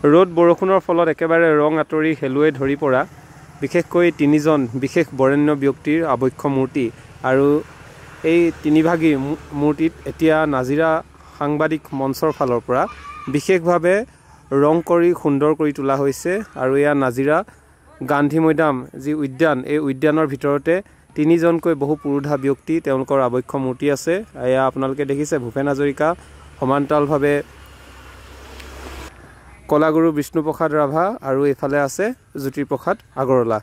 ৰ'দ বৰষুণৰ ফলত একেবাৰে ৰং আঁতৰি খেলুৱৈ ধৰি পৰা বিশেষকৈ তিনিজন বিশেষ বৰেণ্য ব্যক্তিৰ আবক্ষ মূৰ্তি আৰু এই তিনিভাগী মূৰ্তিত এতিয়া নাজিৰা সাংবাদিক মঞ্চৰ ফালৰ পৰা বিশেষভাৱে ৰং কৰি সুন্দৰ কৰি তোলা হৈছে আৰু এয়া নাজিৰা গান্ধী মৈদাম যি উদ্যান এই উদ্যানৰ ভিতৰতে তিনিজনকৈ বহু পুৰুধা ব্যক্তি তেওঁলোকৰ আবক্ষ মূৰ্তি আছে এয়া আপোনালোকে দেখিছে ভূপেন হাজৰিকা সমান্তৰালভাৱে কলাগুৰু বিষ্ণুপ্ৰসাদ ৰাভা আৰু এইফালে আছে জ্যোতিপ্ৰসাদ আগৰৱালা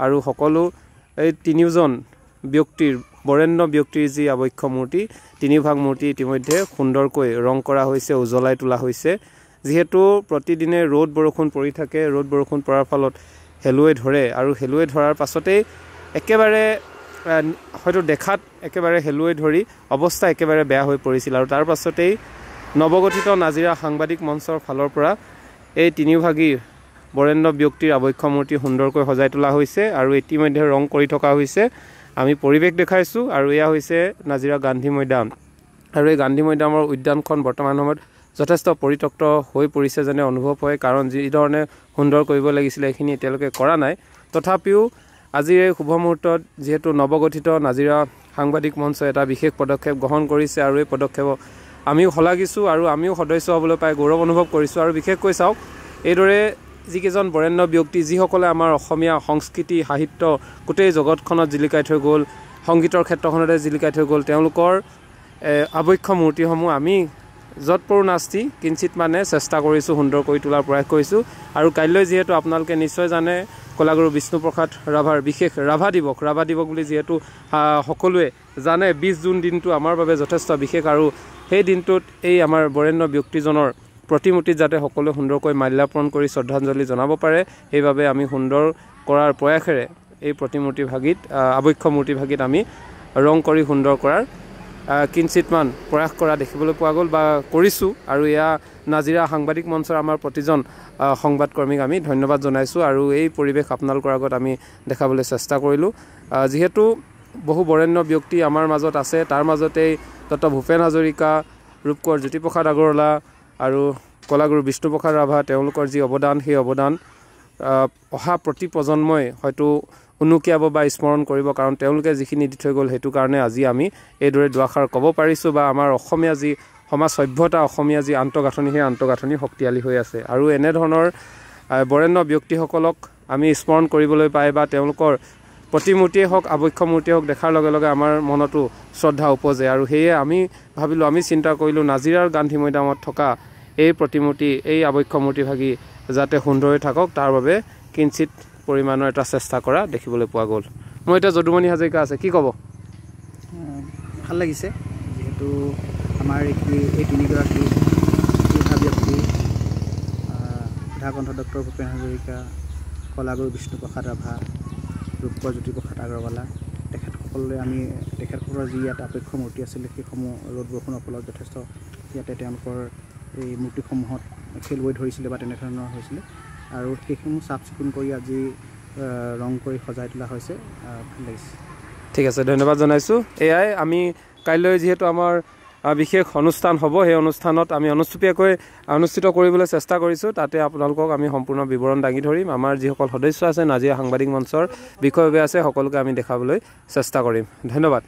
আৰু সকলো এই তিনিওজন ব্যক্তিৰ বৰেণ্য ব্যক্তিৰ যি আবক্ষ মূৰ্তি তিনিভাগ মূৰ্তি ইতিমধ্যে সুন্দৰকৈ ৰং কৰা হৈছে উজ্বলাই তোলা হৈছে যিহেতু প্ৰতিদিনে ৰ'দ বৰষুণ পৰি থাকে ৰ'দ বৰষুণ পৰাৰ ফলত খেলুৱৈ ধৰে আৰু খেলুৱৈ ধৰাৰ পাছতেই একেবাৰে হয়তো দেখাত একেবাৰে খেলুৱৈ ধৰি অৱস্থা একেবাৰে বেয়া হৈ পৰিছিল আৰু তাৰ পাছতেই নৱগঠিত নাজিৰা সাংবাদিক মঞ্চৰ ফালৰ পৰা এই তিনিভাগী বৰেণ্য ব্যক্তিৰ আবক্ষ মূৰ্তি সুন্দৰকৈ সজাই তোলা হৈছে আৰু ইতিমধ্যে ৰং কৰি থকা হৈছে আমি পৰিৱেশ দেখাইছোঁ আৰু এয়া হৈছে নাজিৰা গান্ধী মৈদাম আৰু এই গান্ধী মৈদামৰ উদ্যানখন বৰ্তমান সময়ত যথেষ্ট পৰিত্যক্ত হৈ পৰিছে যেনে অনুভৱ হয় কাৰণ যিধৰণে সুন্দৰ কৰিব লাগিছিলে এইখিনি এতিয়ালৈকে কৰা নাই তথাপিও আজিৰ এই শুভ মুহূৰ্তত যিহেতু নৱগঠিত নাজিৰা সাংবাদিক মঞ্চ এটা বিশেষ পদক্ষেপ গ্ৰহণ কৰিছে আৰু এই পদক্ষেপক আমিও শলাগিছোঁ আৰু আমিও সদস্য হ'বলৈ পাই গৌৰৱ অনুভৱ কৰিছোঁ আৰু বিশেষকৈ চাওক এইদৰে যিকেইজন বৰেণ্য ব্যক্তি যিসকলে আমাৰ অসমীয়া সংস্কৃতি সাহিত্য গোটেই জগতখনত জিলিকাই থৈ গ'ল সংগীতৰ ক্ষেত্ৰখনতে জিলিকাই থৈ গ'ল তেওঁলোকৰ আবক্ষ মূৰ্তিসমূহ আমি যৎপৰো নাস্তি কিঞ্চিত মানে চেষ্টা কৰিছোঁ সুন্দৰ কৰি তোলাৰ প্ৰয়াস কৰিছোঁ আৰু কাইলৈ যিহেতু আপোনালোকে নিশ্চয় জানে কলাগুৰু বিষ্ণুপ্ৰসাদ ৰাভাৰ বিশেষ ৰাভা দিৱস বুলি যিহেতু সকলোৱে জানে 20 জুন দিনটো আমাৰ বাবে যথেষ্ট বিশেষ আৰু সেই দিনটোত এই আমাৰ বৰেণ্য ব্যক্তিজনৰ প্ৰতিমূৰ্তিত যাতে সকলোৱে সুন্দৰকৈ মাল্যাৰ্পণ কৰি শ্ৰদ্ধাঞ্জলি জনাব পাৰে সেইবাবে আমি সুন্দৰ কৰাৰ প্ৰয়াসেৰে এই প্ৰতিমূৰ্তিভাগীত আবক্ষ মূৰ্তিভাগীত আমি ৰং কৰি সুন্দৰ কৰাৰ কিঞ্চিতমান প্ৰয়াস কৰা দেখিবলৈ পোৱা গ'ল বা কৰিছোঁ আৰু এয়া নাজিৰা সাংবাদিক মঞ্চৰ আমাৰ প্ৰতিজন সংবাদকৰ্মীক আমি ধন্যবাদ জনাইছোঁ আৰু এই পৰিৱেশ আপোনালোকৰ আগত আমি দেখাবলৈ চেষ্টা কৰিলোঁ যিহেতু বহু বৰেণ্য ব্যক্তি আমাৰ মাজত আছে তাৰ মাজতেই ডক্টৰ ভূপেন হাজৰিকা ৰূপকোঁৱৰ জ্যোতিপ্ৰসাদ আগৰৱালা আৰু কলাগুৰু বিষ্ণুপ্ৰসাদ ৰাভা তেওঁলোকৰ যি অৱদান সেই অৱদান অহা প্ৰতি প্ৰজন্মই হয়তো উনুকিয়াব বা স্মৰণ কৰিব কাৰণ তেওঁলোকে যিখিনি দি থৈ গ'ল সেইটো কাৰণে আজি আমি এইদৰে দুআষাৰ ক'ব পাৰিছোঁ বা আমাৰ অসমীয়া যি সমাজ সভ্যতা অসমীয়া যি আন্তঃগাঁথনি সেই আন্তঃগাঁথনি শক্তিশালী হৈ আছে আৰু এনেধৰণৰ বৰেণ্য ব্যক্তিসকলক আমি স্মৰণ কৰিবলৈ পাই বা তেওঁলোকৰ প্ৰতিমূৰ্তিয়ে হওক আবক্ষ মূৰ্তিয়ে হওক দেখাৰ লগে লগে আমাৰ মনতো শ্ৰদ্ধা উপজে আৰু সেয়ে আমি ভাবিলোঁ আমি চিন্তা কৰিলোঁ নাজিৰাৰ গান্ধী মৈদামত থকা এই প্ৰতিমূৰ্তি এই আবক্ষ মূৰ্তিভাগী যাতে সুন্দৰ হৈ থাকক তাৰ বাবে কিঞ্চিত পৰিমাণৰ এটা চেষ্টা কৰা দেখিবলৈ পোৱা গ'ল মই এতিয়া যদুমণি হাজৰিকা আছে কি ক'ব ভাল লাগিছে যিহেতু আমাৰ এই তিনিগৰাকী ব্যক্তি সুধাকণ্ঠ ডক্টৰ ভূপেন হাজৰিকা কলাগুৰু বিষ্ণুপ্ৰসাদ ৰাভা ৰূপকোঁৱৰ জ্যোতিপ্ৰসাদ আগৰৱালা তেখেতসকললৈ আমি তেখেতসকলৰ যি ইয়াত আবক্ষ মূৰ্তি আছিলে সেইসমূহ ৰ'দ বৰষুণৰ ফলত যথেষ্ট ইয়াতে তেওঁলোকৰ এই মূৰ্তিসমূহত খেলুৱৈ ধৰিছিলে বা তেনেধৰণৰ হৈছিলে আৰু সেইসমূহ চাফ চিকুণ কৰি আজি ৰং কৰি সজাই তোলা হৈছে ভাল লাগিছে ঠিক আছে ধন্যবাদ জনাইছোঁ এয়াই আমি কাইলৈ যিহেতু আমাৰ বিশেষ অনুষ্ঠান হ'ব সেই অনুষ্ঠানত আমি অনুষ্টুপীয়াকৈ অনুষ্ঠিত কৰিবলৈ চেষ্টা কৰিছোঁ তাতে আপোনালোকক আমি সম্পূৰ্ণ বিৱৰণ দাঙি ধৰিম আমাৰ যিসকল সদস্য আছে নাজিৰা সাংবাদিক মঞ্চৰ বিষয়ববীয়া আছে সকলোকে আমি দেখাবলৈ চেষ্টা কৰিম ধন্যবাদ